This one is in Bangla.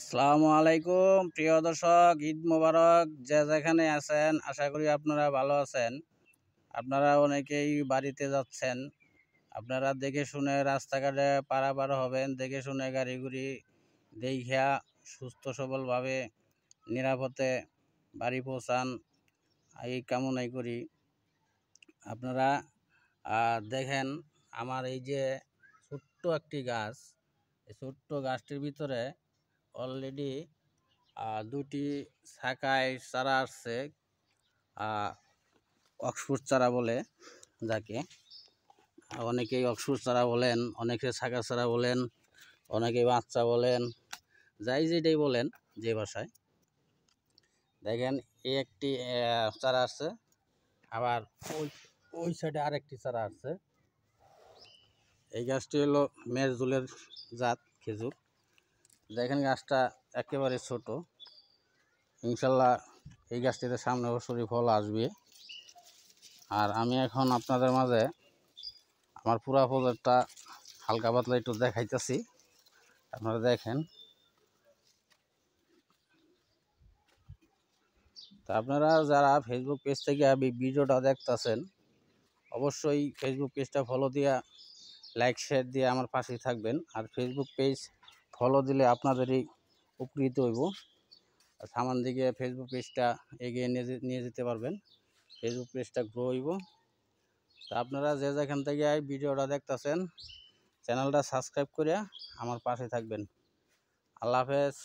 আসসালামু আলাইকুম প্রিয় দর্শক, ঈদ মোবারক। যে যেখানে আছেন আশা করি আপনারা ভালো আছেন। আপনারা অনেকেই বাড়িতে যাচ্ছেন, আপনারা দেখে শুনে রাস্তাঘাটে পারাপার হবেন, দেখে শুনে গাড়ি ঘুড়ি দেখিয়া সুস্থ সবলভাবে নিরাপদে বাড়ি পৌঁছান এই কামনাই করি। আপনারা দেখেন আমার এই যে ছোট্ট একটি গাছ, এই ছোট্ট গাছটির ভিতরে অলরেডি দুটি শাখায় চারা আসছে। অক্সফোর্ড চারা বলে যাকে, অনেকেই অক্সফোর্ড চারা বলেন, অনেকে শাখা চারা বলেন, অনেকে বাচ্চা বলেন, যাই যেটাই বলেন যে ভাষায়। দেখেন এই একটি চারা আসছে, আবার ওই ওই সাইডে আরেকটি চারা আসছে। এই গাছটি হলো মেজদুলের জাত খেজুর। দেখেন গাছটা একেবারে ছোট, ইনশাল্লাহ এই গাছটিতে সামনে বছরই ফল আসবে। আর আমি এখন আপনাদের মাঝে আমার পুরা প্রজেক্টটা হালকা পাতলা একটু দেখাইতেছি, আপনারা দেখেন। তা আপনারা যারা ফেসবুক পেজ থেকে ভিডিওটা দেখতেছেন, অবশ্যই ফেসবুক পেজটা ফলো দিয়া লাইক শেয়ার দিয়ে আমার পাশেই থাকবেন। আর ফেসবুক পেজ ফলো দিলে আপনাদেরই উপকৃত হইব, সামান দিকে ফেসবুক পেজটা এগিয়ে নিয়ে যেতে পারবেন, ফেসবুক পেজটা গ্রো হইব। তা আপনারা যে যেখান থেকে ভিডিওটা দেখতেছেন, চ্যানেলটা সাবস্ক্রাইব করে আমার পাশে থাকবেন। আল্লাহ হাফেজ।